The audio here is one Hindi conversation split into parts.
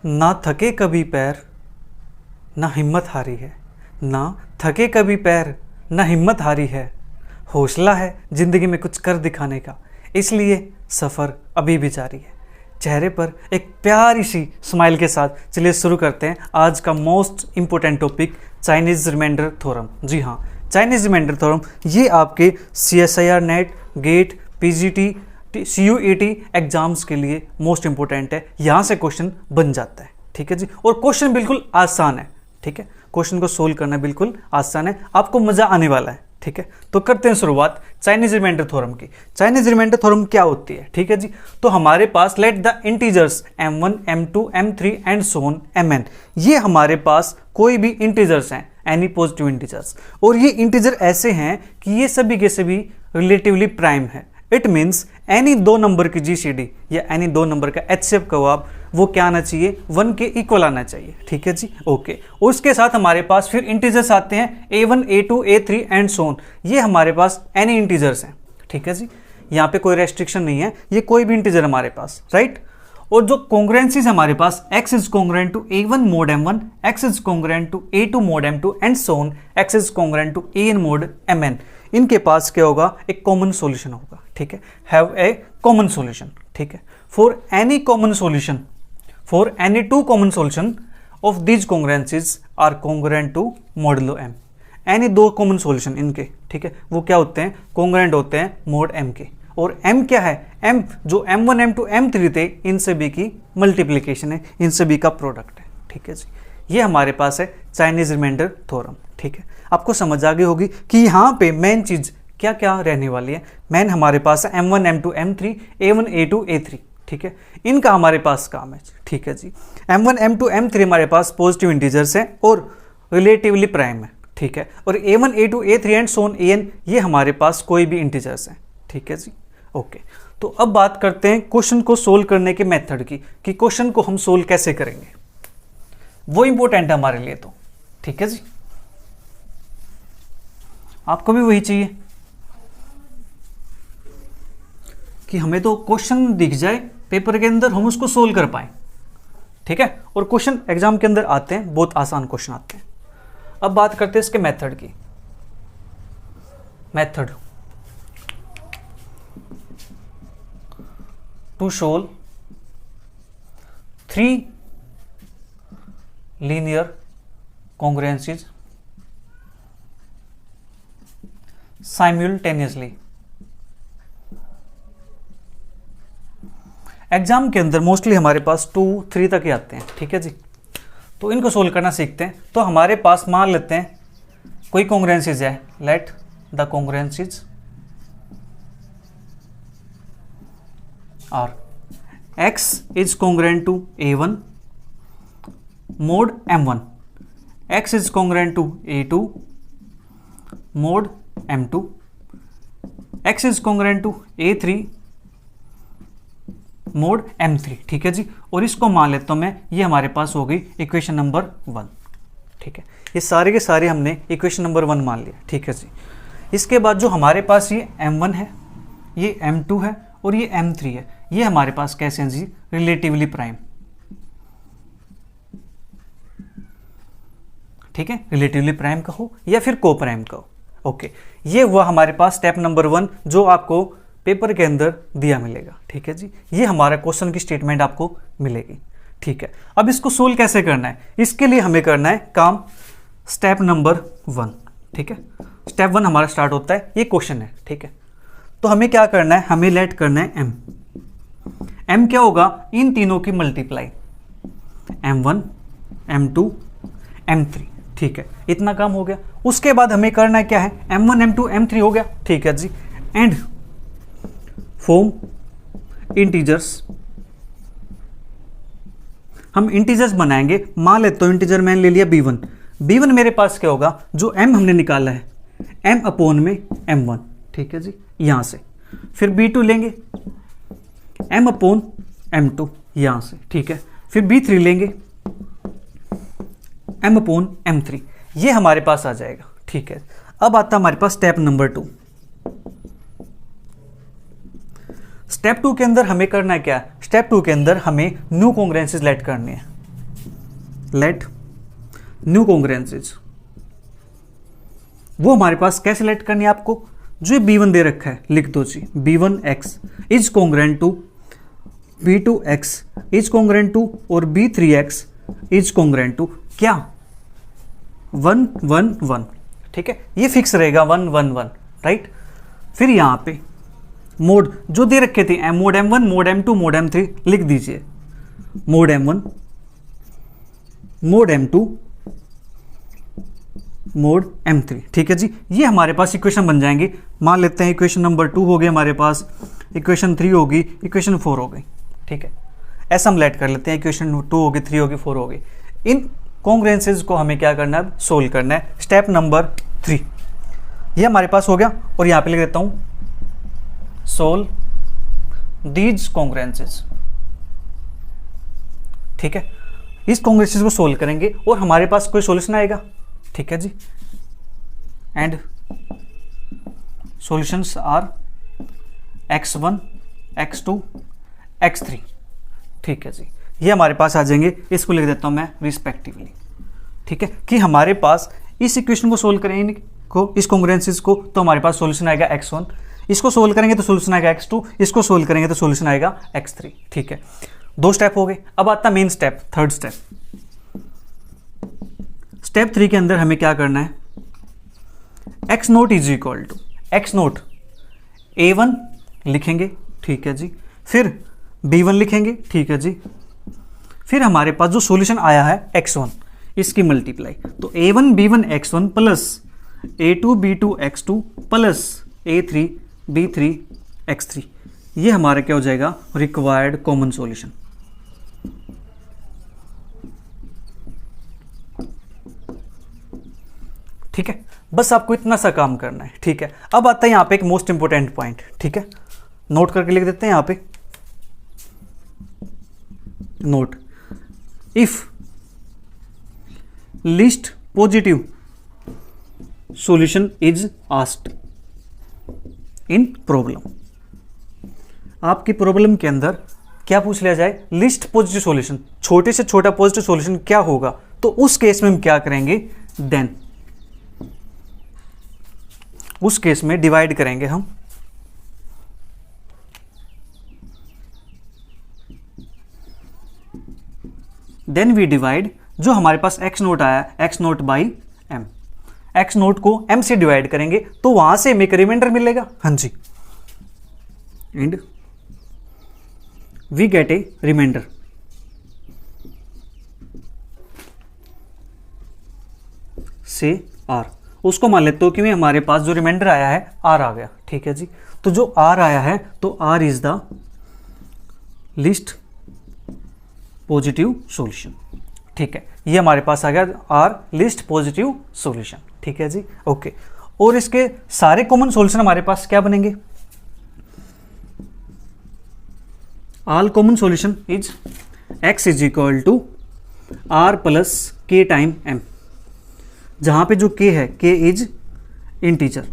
ना थके कभी पैर ना हिम्मत हारी है, ना थके कभी पैर ना हिम्मत हारी है, हौसला है ज़िंदगी में कुछ कर दिखाने का, इसलिए सफ़र अभी भी जारी है। चेहरे पर एक प्यारी सी स्माइल के साथ चलिए शुरू करते हैं आज का most important topic, Chinese remainder theorem. जी हाँ, चाइनीज़ रिमाइंडर थ्योरम ये आपके CSIR NET, GATE, PGT, CUET exams के लिए मोस्ट इंपॉर्टेंट है। यहाँ से क्वेश्चन बन जाता है, ठीक है जी। और क्वेश्चन बिल्कुल आसान है, ठीक है। क्वेश्चन को सोल्व करना बिल्कुल आसान है, आपको मज़ा आने वाला है, ठीक है। तो करते हैं शुरुआत चाइनीज़ रिमाइंडर थ्योरम की। चाइनीज़ रिमाइंडर थ्योरम क्या होती है, ठीक है जी। तो हमारे पास let the integers m1, m2, m3 and so on mn, ये हमारे पास कोई भी इंटीजर्स हैं, एनी पॉजिटिव इंटीजर्स, और ये इंटीजर ऐसे हैं कि ये सभी के सभी रिलेटिवली प्राइम है। इट मीन्स एनी दो नंबर की GCD या एनी दो नंबर का HCF कहो आप, वो क्या आना चाहिए, 1 के इक्वल आना चाहिए, ठीक है जी। ओके, उसके साथ हमारे पास फिर इंटीजर्स आते हैं A1, A2, A3 and so on, ये हमारे पास एनी इंटीजर्स हैं, ठीक है जी। यहाँ पे कोई रेस्ट्रिक्शन नहीं है, ये कोई भी इंटीजर हमारे पास, राइट। और जो कॉन्ग्रुएंसीज हमारे पास x is congruent to A1 mod M1, x is congruent to A2 mod M2 and so on, x is congruent to AN mod MN, इनके पास क्या होगा, एक कॉमन सॉल्यूशन होगा, ठीक है। हैव ए कॉमन सॉल्यूशन, ठीक है। For any common solution, for any two common solution of these congruences are congruent to modulo M, एनी दो कॉमन सॉल्यूशन इनके, ठीक है, वो क्या होते हैं, कॉन्ग्रुएंट होते हैं मोड M के। और M क्या है, M जो M1, M2, M3 थे, इन सभी की मल्टीप्लिकेशन है, इन सभी का प्रोडक्ट है, ठीक है जी। ये हमारे पास है चाइनीज़ रिमाइंडर थ्योरम, ठीक है। आपको समझ आ गई होगी कि यहाँ पे मेन चीज़ क्या क्या रहने वाली है। मेन हमारे पास है M1, M2, M3, A1, A2, A3, ठीक है, इनका हमारे पास काम है, ठीक है जी। M1, M2, M3 हमारे पास पॉजिटिव इंटीजर्स हैं और रिलेटिवली प्राइम है, ठीक है। और A1, A2, A3 and so on AN, ये हमारे पास कोई भी इंटीजर्स हैं, ठीक है जी। ओके, तो अब बात करते हैं क्वेश्चन को सोल्व करने के मेथड की, कि क्वेश्चन को हम सोल्व कैसे करेंगे, वो इंपॉर्टेंट है हमारे लिए, तो ठीक है जी। आपको भी वही चाहिए कि हमें तो क्वेश्चन दिख जाए पेपर के अंदर, हम उसको सोल्व कर पाए, ठीक है। और क्वेश्चन एग्जाम के अंदर आते हैं, बहुत आसान क्वेश्चन आते हैं। अब बात करते हैं इसके मेथड की। Method to solve 3 linear congruences simultaneously. Exam के अंदर मोस्टली हमारे पास 2, 3 तक ही आते हैं, ठीक है जी। तो इनको सोल्व करना सीखते हैं। तो हमारे पास मान लेते हैं कोई कॉन्ग्रुएंसीज है, let the congruences are x is congruent to A1 mod M1, x is congruent to A2 mod M2, x is congruent to A3 mod M3, ठीक है जी। और इसको मान लेता हूं मैं, ये हमारे पास हो गई इक्वेशन नंबर 1, ठीक है। ये सारे के सारे हमने इक्वेशन नंबर 1 मान लिया, ठीक है जी। इसके बाद जो हमारे पास ये M1 है, ये M2 है और ये M3 है, ये हमारे पास कैसे हैं जी, रिलेटिवली प्राइम, ठीक है। रिलेटिवली प्राइम कहो या फिर को प्राइम कहो, ओके। ये हुआ हमारे पास स्टेप नंबर 1 जो आपको पेपर के अंदर दिया मिलेगा, ठीक है जी। ये हमारा क्वेश्चन की स्टेटमेंट आपको मिलेगी, ठीक है। अब इसको सोल्व कैसे करना है, इसके लिए हमें करना है काम स्टेप नंबर 1, ठीक है। स्टेप 1 हमारा स्टार्ट होता है, ये क्वेश्चन है, ठीक है। तो हमें क्या करना है, हमें लेट करना है M क्या होगा, इन तीनों की मल्टीप्लाई, M1, M2, M3, ठीक है। इतना काम हो गया। उसके बाद हमें करना है क्या है, M1, M2, M3 हो गया, ठीक है जी। एंड फॉर्म इंटीजर्स, हम इंटीजर्स बनाएंगे। मान लेते तो इंटीजर मैंने ले लिया B1 मेरे पास क्या होगा, जो M हमने निकाला है M अपॉन में M1, ठीक है जी, यहां से। फिर B2 लेंगे M अपॉन M2 यहां से, ठीक है। फिर B3 लेंगे M अपॉन M3, ये हमारे पास आ जाएगा, ठीक है। अब आता हमारे पास स्टेप नंबर 2। स्टेप 2 के अंदर हमें करना है क्या, स्टेप 2 के अंदर हमें न्यू कॉन्ग्रुएंसीज लेट करनी है, लेट न्यू कॉन्ग्रुएंसेस, वो हमारे पास कैसे लेट करनी है आपको, जो B1 दे रखा है लिख दो जी, B1x is congruent to B2x is congruent to और B3x इज कॉन्ग्रुएंट टू क्या 1 1 1, ठीक है, ये फिक्स रहेगा 1 1 1, राइट। फिर यहाँ पे मोड जो दे रखे थे mode M1 mode M2 mode M3 लिख दीजिए, mode M1 mode M2 mode M3, ठीक है जी। ये हमारे पास इक्वेशन बन जाएंगे। मान लेते हैं इक्वेशन नंबर 2 हो गई हमारे पास, इक्वेशन 3 होगी, इक्वेशन 4 हो गई, ठीक है। ऐसा हम लेट कर लेते हैं, इक्वेशन 2 होगी, 3 होगी, 4 होगी। इन कॉन्ग्रुएंसेस को हमें क्या करना है, सोल्व करना है। स्टेप नंबर 3 ये हमारे पास हो गया, और यहाँ पे लिख देता हूँ सोल्व दीज कॉन्ग्रुएंसेस, ठीक है। इस कॉन्ग्रुएंसेस को सोल्व करेंगे और हमारे पास कोई सॉल्यूशन आएगा, ठीक है जी। And solutions are x1 x2 x3, ठीक है जी। ये हमारे पास आ जाएंगे, इसको लिख देता हूं मैं रिस्पेक्टिवली, ठीक है, कि हमारे पास इस इक्वेशन को सोल्व करेंगे को इस कॉन्ग्रुएंसेस को, तो हमारे पास सॉल्यूशन आएगा x1, इसको सोल्व करेंगे तो सॉल्यूशन आएगा x2, इसको सोल्व करेंगे तो सॉल्यूशन आएगा x3, ठीक है। 2 स्टेप हो गए। अब आता main step, third step. Step 3 के अंदर हमें क्या करना है, x not is equal to x not A1 लिखेंगे, ठीक है जी, फिर B1 लिखेंगे, ठीक है जी, फिर हमारे पास जो सॉल्यूशन आया है x1 इसकी मल्टीप्लाई, तो A1 B1 x1 plus A2 B2 x2 plus A3 B3 x3, ये हमारा क्या हो जाएगा, रिक्वायर्ड कॉमन सॉल्यूशन। ठीक है, बस आपको इतना सा काम करना है, ठीक है। अब आता है यहाँ पे एक मोस्ट इंपोर्टेंट पॉइंट, ठीक है, नोट करके लिख देते हैं यहाँ पे, note if least positive solution is asked in problem. आपकी प्रॉब्लम के अंदर क्या पूछ लिया जाए, लिस्ट पॉजिटिव सॉल्यूशन, छोटे से छोटा पॉजिटिव सॉल्यूशन क्या होगा, तो उस केस में हम क्या करेंगे, देन उस केस में डिवाइड करेंगे हम देन वी डिवाइड, जो हमारे पास x नोट आया x naught by m, x naught को m से डिवाइड करेंगे तो वहां से हमें एक रिमाइंडर मिलेगा, हाँ जी, and we get a remainder से r। उसको मान लेते हो कि हमारे पास जो रिमाइंडर आया है r आ गया, ठीक है जी। तो जो r आया है तो r is the least positive solution, ठीक है। ये हमारे पास आ गया r लिस्ट पॉजिटिव सॉल्यूशन, ठीक है जी, ओके। और इसके सारे कॉमन सॉल्यूशन हमारे पास क्या बनेंगे, all common solution is x is equal to r plus k time m, जहां पे जो k है k इज इंटीजर,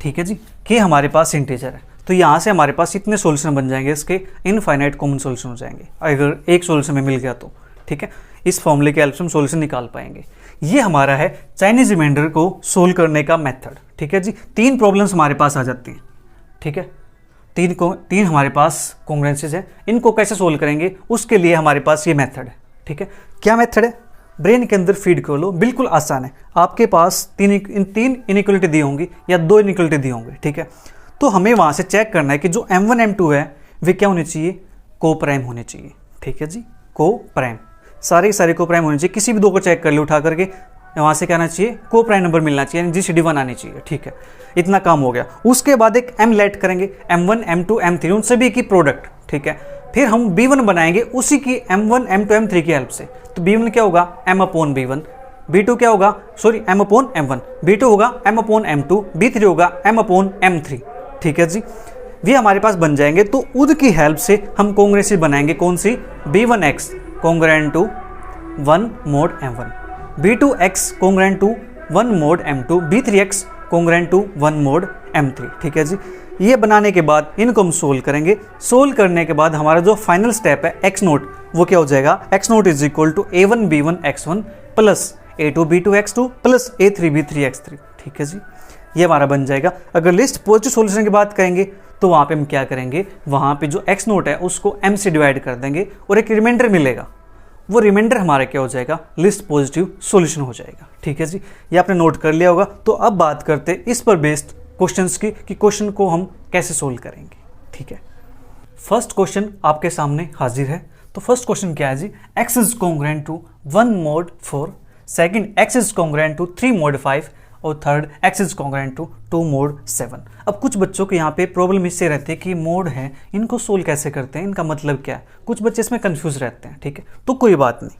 ठीक है जी, k हमारे पास इंटीजर है, तो यहां से हमारे पास इतने सॉल्यूशन बन जाएंगे, इसके इनफाइनाइट कॉमन सॉल्यूशन हो जाएंगे अगर एक सॉल्यूशन में मिल गया तो, ठीक है। इस फॉर्मूले के हेल्प से हम सॉल्यूशन निकाल पाएंगे। ये हमारा है चाइनीज रिमाइंडर को सोल्व करने का मेथड, ठीक है जी। 3 प्रॉब्लम्स हमारे पास आ जाती हैं, ठीक है, तीन हमारे पास कॉन्ग्रुएंसेस है, इनको कैसे सोल्व करेंगे उसके लिए हमारे पास ये मेथड है, ठीक है। क्या मेथड है, ब्रेन के अंदर फीड कर लो, बिल्कुल आसान है। आपके पास तीन इनइक्वलिटी दी होंगी या 2 इनइक्वलिटी दी होंगी, ठीक है। तो हमें वहां से चेक करना है कि जो M1 M2 है वे क्या होने चाहिए, को प्राइम होने चाहिए, ठीक है जी, को प्राइम, सारे को प्राइम होने चाहिए। किसी भी 2 को चेक कर लो उठा करके, वहां से क्या आना चाहिए, को प्राइम नंबर मिलना चाहिए, GCD 1 आनी चाहिए, ठीक है। इतना काम हो गया। उसके बाद एक M लेट करेंगे, M1 M2 M3 उन सभी की प्रोडक्ट, ठीक है। फिर हम B1 बनाएंगे उसी की M1 M2 M3 की हेल्प से, तो B1 क्या होगा, M अपॉन B1, B2 क्या होगा, sorry M upon M1, B2 होगा M अपॉन M2, B3 होगा M अपॉन M3, ठीक है जी। ये हमारे पास बन जाएंगे, तो उनकी हेल्प से हम कॉन्ग्रुएंसेस बनाएंगे, कौन सी, B1x congruent to 1 mod M1, B2x congruent to 1 mod M2, B3x congruent to 1 mod M3, ठीक है जी। ये बनाने के बाद इनको हम सोल्व करेंगे। सोल्व करने के बाद हमारा जो फाइनल स्टेप है एक्स नोट, वो क्या हो जाएगा, x not is equal to a1b1x1 plus a2b2x2 plus a3b3x3। ठीक है जी, ये हमारा बन जाएगा। अगर लिस्ट पॉजिटिव सॉल्यूशन की बात करेंगे तो वहाँ पे हम क्या करेंगे, वहाँ पे जो एक्स नोट है उसको m से डिवाइड कर देंगे और एक रिमाइंडर मिलेगा, वो रिमाइंडर हमारा क्या हो जाएगा, लिस्ट पॉजिटिव सॉल्यूशन हो जाएगा। ठीक है जी, ये आपने नोट कर लिया होगा। तो अब बात करते हैं इस पर बेस्ड क्वेश्चंस की कि क्वेश्चन को हम कैसे सोल्व करेंगे। ठीक है, फर्स्ट क्वेश्चन आपके सामने हाजिर है। तो फर्स्ट क्वेश्चन क्या है जी, x is congruent to 1 mod 4, second x is congruent to 3 mod 5 और third x is congruent to 2 mod 7। अब कुछ बच्चों के यहाँ पे प्रॉब्लम इससे रहती है कि मोड है, इनको सोल्व कैसे करते हैं, इनका मतलब क्या है, कुछ बच्चे इसमें कंफ्यूज रहते हैं। ठीक है, तो कोई बात नहीं।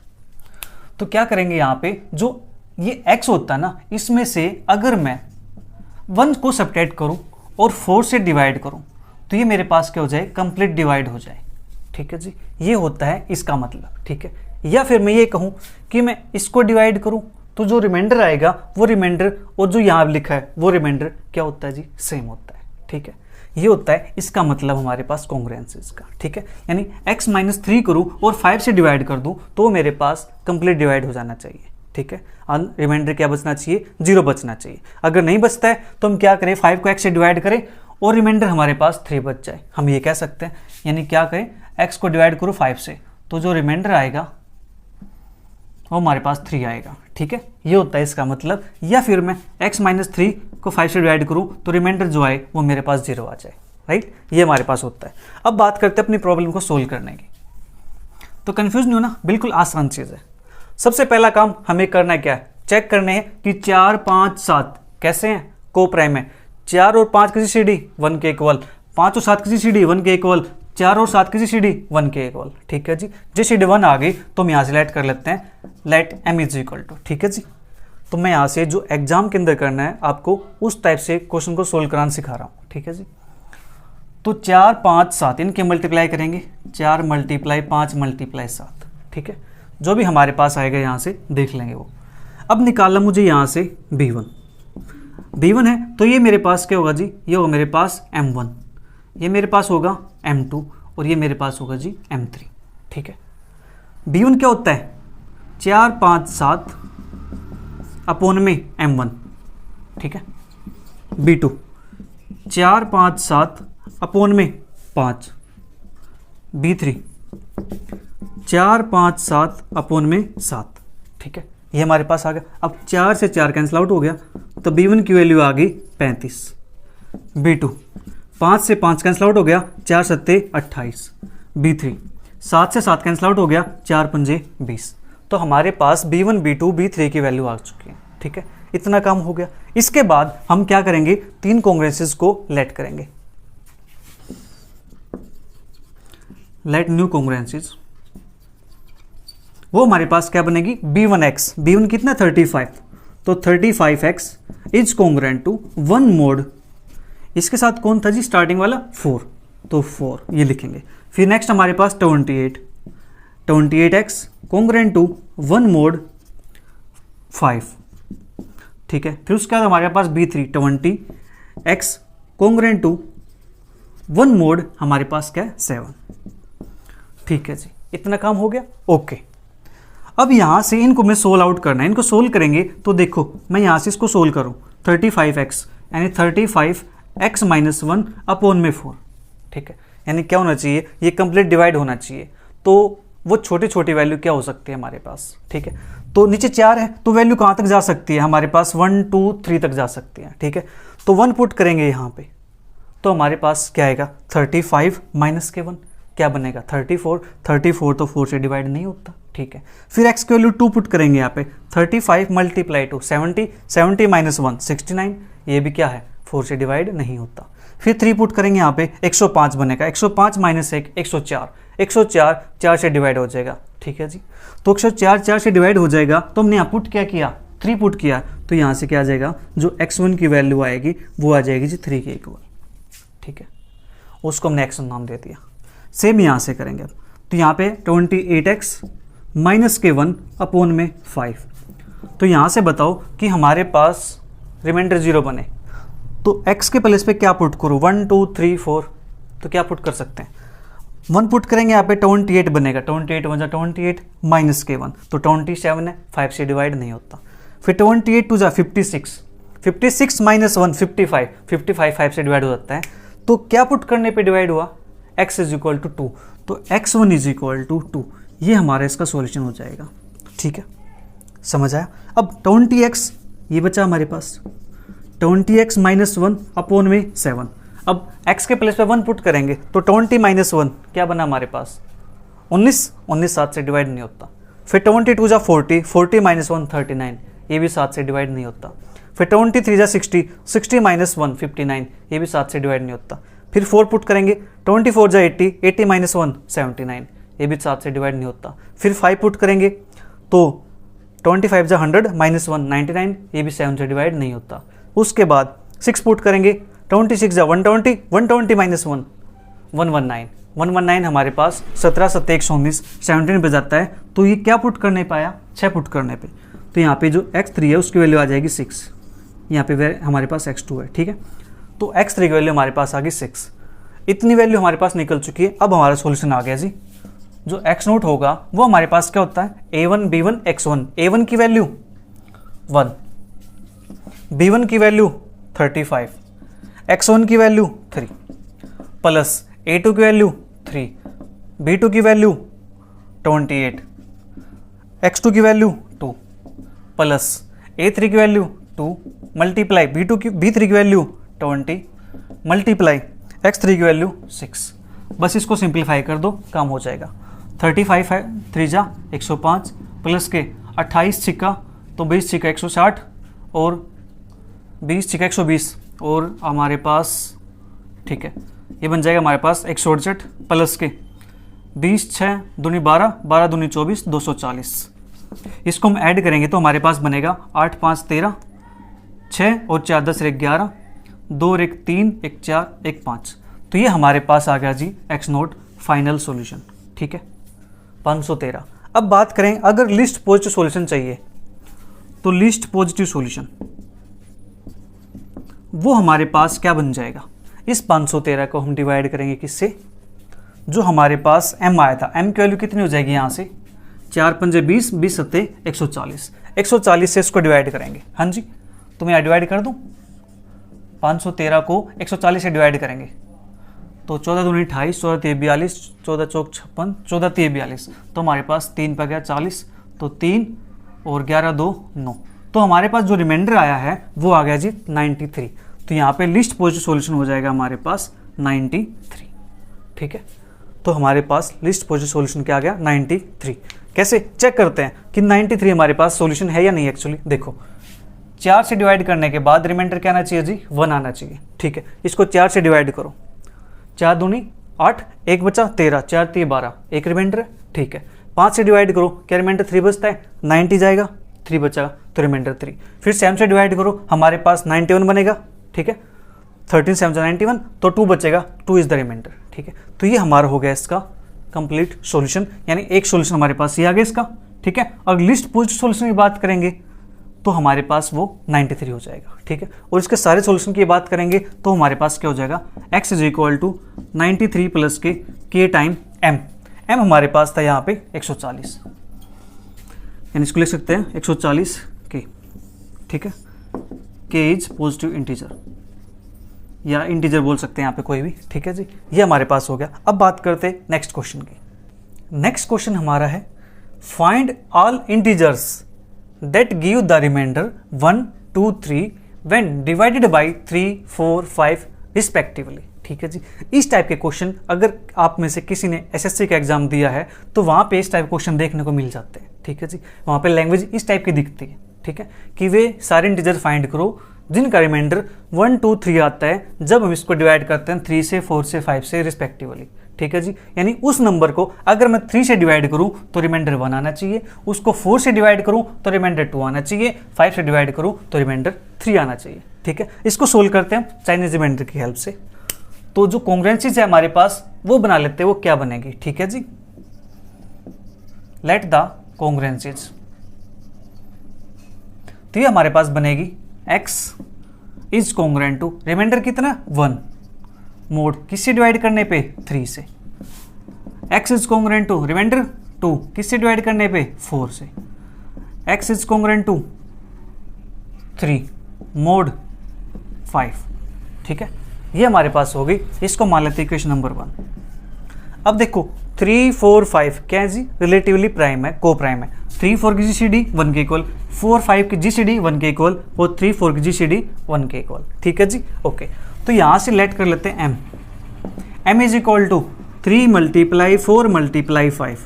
तो क्या करेंगे, यहाँ पे जो ये x होता है ना, इसमें से अगर मैं 1 को सब्ट्रैक्ट करूं और 4 से डिवाइड करूं तो ये मेरे पास क्या हो जाए, कंप्लीट डिवाइड हो जाए। ठीक है जी, ये होता है इसका मतलब। ठीक है, या फिर मैं ये कहूं कि मैं इसको डिवाइड करूं तो जो रिमाइंडर आएगा वो रिमाइंडर और जो यहाँ लिखा है वो रिमाइंडर क्या होता है जी, सेम होता है। ठीक है, ये होता है इसका मतलब हमारे पास कॉन्ग्रुएंस का। ठीक है, यानी x - 3 करूं और 5 से डिवाइड कर दूं तो मेरे पास कंप्लीट डिवाइड हो जाना चाहिए। ठीक है, रिमाइंडर क्या बचना चाहिए, 0 बचना चाहिए। अगर नहीं बचता है तो हम क्या करें, 5 को x से डिवाइड करें और रिमाइंडर हमारे पास 3 बच जाए। हम ये कह सकते हैं, यानी क्या करें, x को डिवाइड करो 5 से तो जो रिमाइंडर आएगा वो हमारे पास 3 आएगा। ठीक है, ये होता है इसका मतलब। या फिर मैं x - 3 को 5 से डिवाइड करूं तो रिमाइंडर जो आए वो मेरे पास 0 आ जाए। राइट, ये हमारे पास होता है। अब बात करते हैं अपनी प्रॉब्लम को सोल्व करने की। तो कंफ्यूज नहीं होना, बिल्कुल आसान चीज़ है। सबसे पहला काम हमें करना क्या है, चेक करने हैं कि 4, 5, 7 कैसे हैं, को प्राइम है। 4 और 5 की जीसीडी 1 के इक्वल, 5 और 7 की जीसीडी 1 के इक्वल, 4 और 7 की जीसीडी 1 के इक्वल। ठीक है जी, जीसीडी 1 आ गई तो हम यहाँ से लेट कर लेते हैं, let m is equal to. ठीक है जी, तो मैं यहाँ से जो एग्जाम के अंदर करना है आपको उस टाइप से क्वेश्चन को सोल्व कराना सिखा रहा हूँ। ठीक है जी, तो 4, 5, 7 इनके मल्टीप्लाई करेंगे, 4 × 5 × 7। ठीक है, जो भी हमारे पास आएगा यहाँ से देख लेंगे वो। अब निकालना मुझे यहाँ से b1 है तो ये मेरे पास क्या होगा जी, ये होगा मेरे पास m1, ये मेरे पास होगा m2 और ये मेरे पास होगा जी m3। ठीक है, b1 क्या होता है, 4, 5, 7 अपॉन में m1। ठीक है, b2 4, 5, 7 अपॉन में 5, b3 4, 5, 7 अपॉन में 7। ठीक है, ये हमारे पास आ गया। अब 4 से 4 कैंसिल आउट हो गया तो b1 की वैल्यू आ गई 35। b2 5 से 5 कैंसिल आउट हो गया, 4 सत्ते 28। b3 7 से 7 कैंसिल आउट हो गया, 4 पंजे 20। तो हमारे पास b1, b2, b3 की वैल्यू आ चुकी है। ठीक है, इतना काम हो गया। इसके बाद हम क्या करेंगे, 3 कॉन्ग्रुएंसेस को लेट करेंगे, लेट न्यू कॉन्ग्रुएंसेस। वो हमारे पास क्या बनेगी, b1x, b1 कितना 35, तो 35x is congruent to 1 mod, इसके साथ कौन था जी स्टार्टिंग वाला 4, तो 4 ये लिखेंगे। फिर नेक्स्ट हमारे पास 28x कॉन्ग्रुएंट टू 1 mod 5। ठीक है, फिर उसके बाद हमारे पास b3 20x congruent to 1 mod हमारे पास क्या है 7। ठीक है जी, इतना काम हो गया। ओके, अब यहाँ से इनको मैं सोल्व आउट करना है। इनको सोल्व करेंगे तो देखो मैं यहाँ से इसको सोल्व करूँ, 35x यानी 35x - 1 अपॉन में 4। ठीक है, यानी क्या होना चाहिए, ये कंप्लीट डिवाइड होना चाहिए। तो वो छोटी छोटी वैल्यू क्या हो सकती है हमारे पास। ठीक है, तो नीचे 4 है तो वैल्यू कहाँ तक जा सकती है, हमारे पास 1, 2, 3 तक जा सकती है। ठीक है, तो 1 पुट करेंगे यहाँ पे तो हमारे पास क्या आएगा, 35 - के 1 क्या बनेगा 34। 34 तो 4 से डिवाइड नहीं होता। ठीक है, फिर x की वैल्यू 2 पुट करेंगे यहाँ पे, 35 × 2 70, 70 - 1 69, ये भी क्या है 4 से डिवाइड नहीं होता। फिर 3 पुट करेंगे यहाँ पे, 105 बनेगा, 105 - 1 104, 104 4 से डिवाइड हो जाएगा। ठीक है जी, तो 104 4 से डिवाइड हो जाएगा तो हमने यहाँ पुट क्या किया, 3 पुट किया, तो यहाँ से क्या आ जाएगा, जो x1 की वैल्यू आएगी वो आ जाएगी जी 3 के इक्वल। ठीक है, उसको हमने x1 नाम दे दिया। सेम यहाँ से करेंगे अब, तो यहाँ पे 28x - 1 अपॉन में 5। तो यहाँ से बताओ कि हमारे पास रिमाइंडर 0 बने तो x के प्लेस पे क्या पुट करो, 1 2 3 4, तो क्या पुट कर सकते हैं, 1 पुट करेंगे यहाँ पे 28 बनेगा, 28 1 28 माइनस के 1, तो 27 है, 5 से डिवाइड नहीं होता। फिर 28 2 जा 56, 56 माइनस 1 55, 55 5 से डिवाइड हो जाता है। तो क्या पुट करने पे डिवाइड हुआ, x इज इक्वल टू 2, तो x1 इज इक्वल टू 2, ये हमारा इसका सॉल्यूशन हो जाएगा। ठीक है, समझ आया। अब 20x ये बचा हमारे पास, 20x माइनस 1 अपॉन में 7। अब x के प्लेस पे 1 पुट करेंगे तो 20 माइनस 1 क्या बना हमारे पास, 19, 19 7 से डिवाइड नहीं होता। फिर 22 जा 40, 40 माइनस 1 39, ये भी 7 से डिवाइड नहीं होता। फिर 23 जा 60, 60 माइनस 1 59, ये भी 7 से डिवाइड नहीं होता। फिर 4 पुट करेंगे, 24 जा 80, 80 माइनस 1 79, ये भी 7 से डिवाइड नहीं होता। फिर 5 पुट करेंगे तो 25 जा 100 माइनस 1 99, ये भी 7 से डिवाइड नहीं होता। उसके बाद 6 पुट करेंगे, 26 जा 120, 120 माइनस 1 119, 119 हमारे पास 17 7 119 17 पे जाता है। तो ये क्या पुट करने पाया, 6 पुट करने पे, तो यहाँ पे जो x3 है उसकी वैल्यू आ जाएगी 6, यहाँ पे हमारे पास x2 है। ठीक है, तो x3 की वैल्यू हमारे पास आ गई 6, इतनी वैल्यू हमारे पास निकल चुकी है। अब हमारा सॉल्यूशन आ गया जी। जो x0 होगा वो हमारे पास क्या होता है, a1 b1 x1, a1 की वैल्यू 1, b1 की वैल्यू 35, x1 की वैल्यू 3, प्लस a2 की वैल्यू 3, b2 की वैल्यू 28, x2 की वैल्यू 2, प्लस a3 की वैल्यू 2, मल्टीप्लाई b3 की वैल्यू 20, मल्टीप्लाई x3 की वैल्यू 6। बस इसको सिंप्लीफाई कर दो, काम हो जाएगा। 35 है 3 जा 105, प्लस के 28 छिक्का तो 20 छिक्का 160 और 20 छिक्का 120 और हमारे पास, ठीक है, ये बन जाएगा हमारे पास 168, प्लस के 20 6 दूनी 12, 12 दूनी 24 240। इसको हम ऐड करेंगे तो हमारे पास बनेगा 8 5 13, 6 और 4 10 1 11, 2 और 1 3, 1 4 1 5। तो ये हमारे पास आ गया जी x0 फाइनल सॉल्यूशन। ठीक है, 513। अब बात करें अगर लिस्ट पॉजिटिव सॉल्यूशन चाहिए, तो लिस्ट पॉजिटिव सॉल्यूशन वो हमारे पास क्या बन जाएगा, इस 513 को हम डिवाइड करेंगे किससे, जो हमारे पास m आया था, m की वैल्यू कितनी हो जाएगी यहाँ से, 4 5 20, 20 7 140, 140 से इसको डिवाइड करेंगे। हाँ जी, तो मैं यहाँ डिवाइड कर दूँ, 513 को 140 से डिवाइड करेंगे तो 14 दूनी 28, 14 3 42, 14 चौक 56, 14 3 42, तो हमारे पास 3 पर गया 40, तो 3 और 11 2 9, तो हमारे पास जो रिमाइंडर आया है वो आ गया जी 93। तो यहाँ पे लिस्ट पॉजिटिव सॉल्यूशन हो जाएगा हमारे पास 93। ठीक है, तो हमारे पास लिस्ट पॉजिटिव सॉल्यूशन क्या आ गया, 93। कैसे चेक करते हैं कि 93 हमारे पास सॉल्यूशन है या नहीं। एक्चुअली देखो, 4 से डिवाइड करने के बाद रिमाइंडर क्या आना चाहिए जी, 1 आना चाहिए। ठीक है, इसको 4 से डिवाइड करो, 4 दूनी 8, 1 बचा 13, 4 3 12, एक रिमाइंडर है। ठीक है, 5 से डिवाइड करो, क्या रिमाइंडर 3 बचता है, 90 जाएगा, 3 बचा तो रिमाइंडर 3। फिर 7 से डिवाइड करो, हमारे पास 91 बनेगा। ठीक है, 13 7 91, तो 2 बचेगा, 2 इज द रिमाइंडर। ठीक है, तो ये हमारा हो गया इसका कंप्लीट सॉल्यूशन, यानी एक सॉल्यूशन हमारे पास ये आ गया इसका। ठीक है, और लिस्ट पॉजिटिव सॉल्यूशन की बात करेंगे तो हमारे पास वो 93 हो जाएगा। ठीक है, और इसके सारे सॉल्यूशन की बात करेंगे तो हमारे पास क्या हो जाएगा, x is equal to 93 plus k time m हमारे पास था यहाँ पे 140, यानी इसको लिख सकते हैं 140 के। ठीक है, k इज पॉजिटिव इंटीजर या इंटीजर बोल सकते हैं यहाँ पे कोई भी। ठीक है जी, ये हमारे पास हो गया। अब बात करते हैं नेक्स्ट क्वेश्चन की। नेक्स्ट क्वेश्चन हमारा है find all integers that give the remainder 1 2 3 when divided by 3 4 5 respectively। ठीक है जी, इस टाइप के क्वेश्चन अगर आप में से किसी ने एसएससी का एग्जाम दिया है तो वहाँ पे इस टाइप क्वेश्चन देखने को मिल जाते हैं। ठीक है जी, वहाँ पे लैंग्वेज इस टाइप की दिखती है। ठीक है, कि वे सारे इंटीजर फाइंड करो जिनका रिमाइंडर 1 2 3 आता है जब हम इसको डिवाइड करते हैं 3 से 4 से 5 से रिस्पेक्टिवली। ठीक है जी, यानी उस नंबर को अगर मैं 3 से डिवाइड करूं तो रिमाइंडर 1 आना चाहिए, उसको 4 से डिवाइड करूं तो रिमाइंडर 2 आना चाहिए, 5 से डिवाइड करूं तो रिमाइंडर 3 आना चाहिए। ठीक है, इसको सोल्व करते हैं चाइनीज रिमाइंडर की हेल्प से। तो जो कॉन्ग्रुएंसीज है हमारे पास वो बना लेते हैं, वो क्या बनेगी। ठीक है जी, लेट द कॉन्ग्रुएंसीज, तो ये हमारे पास बनेगी x is congruent to remainder कितना 1 मोड किससे डिवाइड करने पे 3 से। x is congruent to remainder 2 किससे डिवाइड करने पे 4 से। x is congruent to 3 mod 5। ठीक है, ये हमारे पास हो गई, इसको मान लेते हैं इक्वेशन नंबर 1। अब देखो 3 4 5 क्या है जी, रिलेटिवली प्राइम है, को प्राइम है। 3 4 की जीसीडी 1 के इक्वल, 4 5 की जीसीडी 1 के इक्वल और 3 4 की जीसीडी 1 के इक्वल। ठीक है जी, ओके। तो यहाँ से लेट कर लेते हैं m is equal to 3 multiply 4 multiply 5।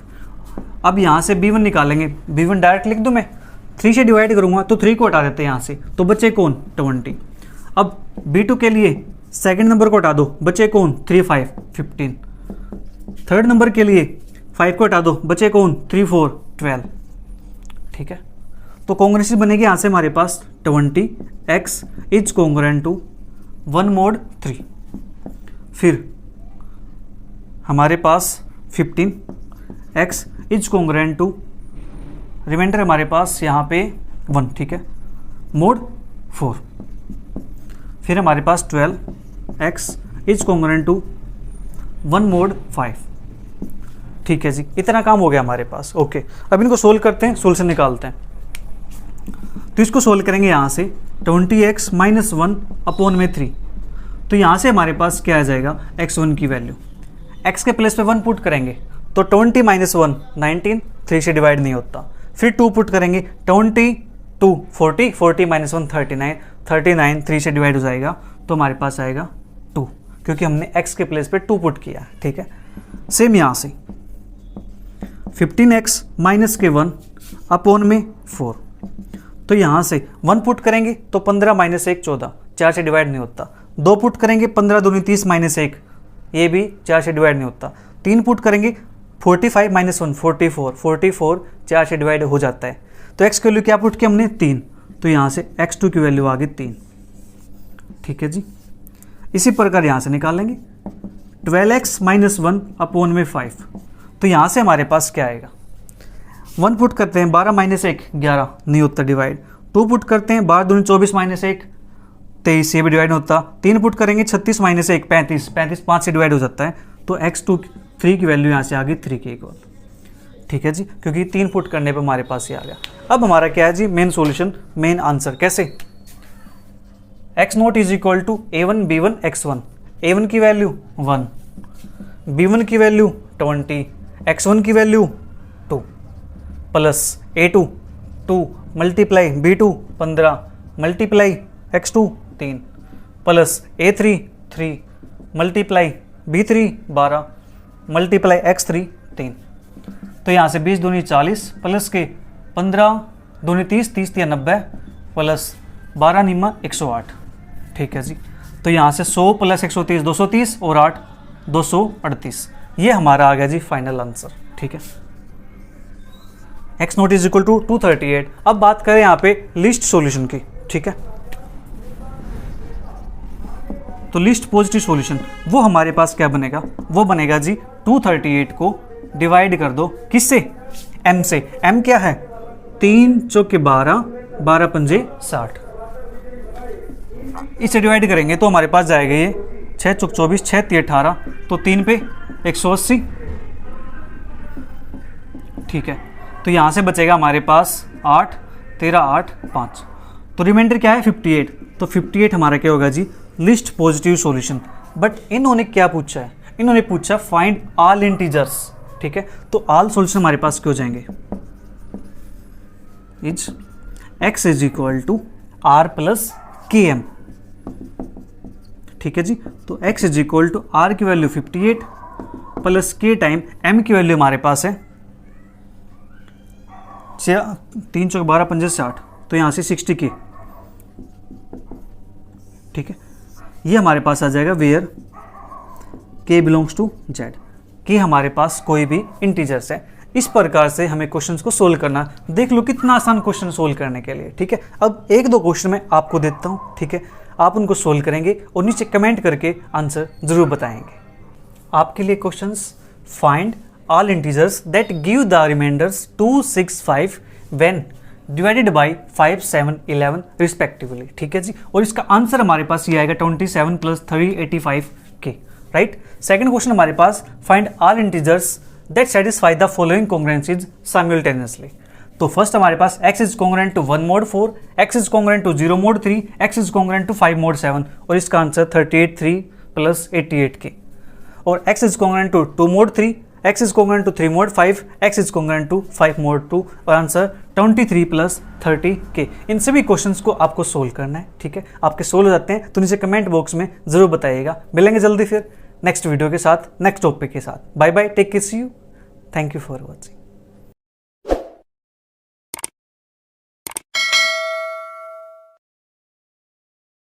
अब यहाँ से b1 निकालेंगे, b1 डायरेक्ट लिख दूँ मैं, 3 से डिवाइड करूँगा तो 3 को हटा देते हैं यहाँ से, तो बचे कौन 20। अब b2 के लिए सेकंड नंबर को हटा दो, बचे कौन 3 5 15। थर्ड नंबर के लिए 5 को हटा दो, बचे कौन 3 4 12। ठीक है, तो कॉन्ग्रुएंसी बनेगी यहाँ से हमारे पास 20x is congruent to 1 mod 3। फिर हमारे पास 15x is congruent to remainder हमारे पास यहाँ पे 1। ठीक है, मोड 4। फिर हमारे पास 12x is congruent to 1 mod 5। ठीक है जी, इतना काम हो गया हमारे पास। ओके, अब इनको सोल्व करते हैं, सोल्यूशन निकालते हैं। तो इसको सोल्व करेंगे यहाँ से 20x माइनस 1 अपॉन में 3। तो यहाँ से हमारे पास क्या आ जाएगा, x1 की वैल्यू, x के प्लेस पे 1 पुट करेंगे तो 20 माइनस 1 19, 3 से डिवाइड नहीं होता। फिर 2 पुट करेंगे, 22 40, 40 माइनस 1 39, 39 3 से डिवाइड हो जाएगा तो हमारे पास आएगा 2, क्योंकि हमने x के प्लेस पे 2 पुट किया। ठीक है, सेम यहाँ से 15x माइनस के 1 अपॉन में 4। तो यहाँ से 1 पुट करेंगे तो 15 माइनस 1 14, 4 से डिवाइड नहीं होता। 2 पुट करेंगे 15 दूनी 30 माइनस 1, ये भी 4 से डिवाइड नहीं होता। 3 पुट करेंगे 45 माइनस 1 44, 44 4 से डिवाइड हो जाता है। तो x की वैल्यू क्या पुट की हमने 3, तो यहाँ से x2 की वैल्यू आ गई 3। ठीक है जी, इसी प्रकार यहाँ से निकालेंगे 12x माइनस 1 अपॉन में 5। तो यहाँ से हमारे पास क्या आएगा, 1 पुट करते हैं 12 माइनस 1 11, नहीं होता डिवाइड। 2 पुट करते हैं 12 दूनी 24 माइनस 1 23, ये भी डिवाइड नहीं होता। 3 पुट करेंगे 36 माइनस 1 35, 35 5 से डिवाइड हो जाता है। तो x2 3 की वैल्यू यहाँ से आ गई 3 के इक्वल। ठीक है जी, क्योंकि 3 पुट करने पे हमारे पास ये आ गया। अब हमारा क्या है जी, मेन सॉल्यूशन, मेन आंसर। कैसे, x not is equal to a1 b1 x1। a1 की वैल्यू 1, b1 की वैल्यू 20, x1 की value 2 plus a2 2 multiply b2 15 multiply x2 3 plus a3 3 multiply b3 12 multiply x3 3। तो यहाँ से 20 दूनी 40 प्लस के 15 दूनी 30 30 या 90 प्लस 12 निम्मा 108। ठीक है जी, तो यहाँ से 100 प्लस 130 230 और 8 238। ये हमारा आ गया जी फाइनल आंसर। ठीक है, x not is equal to 238। अब बात करें यहाँ पे लिस्ट सॉल्यूशन की। ठीक है, तो लिस्ट पॉजिटिव सॉल्यूशन वो हमारे पास क्या बनेगा, वो बनेगा जी 238 को डिवाइड कर दो किससे, m से। m क्या है, 3 चौके 12 12 पंजे 60। इसे डिवाइड करेंगे तो हमारे पास जाएगा ये 6 चौक 24 6 3 18, तो 3 पे 180। ठीक है, तो यहाँ से बचेगा हमारे पास 8 13 8 5, तो रिमाइंडर क्या है 58। तो 58 हमारा क्या होगा जी, लिस्ट पॉजिटिव सॉल्यूशन। बट इन्होंने क्या पूछा है, इन्होंने पूछा फाइंड ऑल इंटीजर्स। ठीक है, तो ऑल सॉल्यूशन हमारे पास क्यों जाएंगे, is x is equal to r plus k m. ठीक है जी, तो x is equal to r की value 58 plus k time m की वैल्यू हमारे पास है 3 चौक 12 पंजे 60, तो यहाँ से 60 के। ठीक है, ये हमारे पास आ जाएगा where k belongs to z। कि हमारे पास कोई भी इंटीजर्स है। इस प्रकार से हमें क्वेश्चंस को सोल्व करना, देख लो कितना आसान क्वेश्चन सोल्व करने के लिए। ठीक है, अब एक दो क्वेश्चन मैं आपको देता हूँ। ठीक है, आप उनको सोल्व करेंगे और नीचे कमेंट करके आंसर जरूर बताएंगे। आपके लिए questions, find all integers that give the remainders 2 6 5 when divided by 5, 7, 11 respectively. ठीक है जी, और इसका आंसर हमारे पास ये आएगा 27 + 3 85 के। राइट। सेकंड क्वेश्चन हमारे पास, find all integers that satisfy the following congruences simultaneously. तो फर्स्ट हमारे पास x is congruent to 1 mod 4, x is congruent to 0 mod 3, x is congruent to 5 mod 7, और इसका आंसर 38 3 + 88 के। और x is congruent to 2 mod 3, x is congruent to 3 mod 5, x is congruent to 5 mod 2, और आंसर 23 + 30 के। इन सभी क्वेश्चंस को आपको सोल्व करना है। ठीक है, आपके सोल्व हो जाते हैं तो नीचे कमेंट बॉक्स में जरूर बताइएगा। मिलेंगे जल्दी फिर नेक्स्ट वीडियो के साथ, नेक्स्ट टॉपिक के साथ। Bye bye, take care, see you, thank you for watching.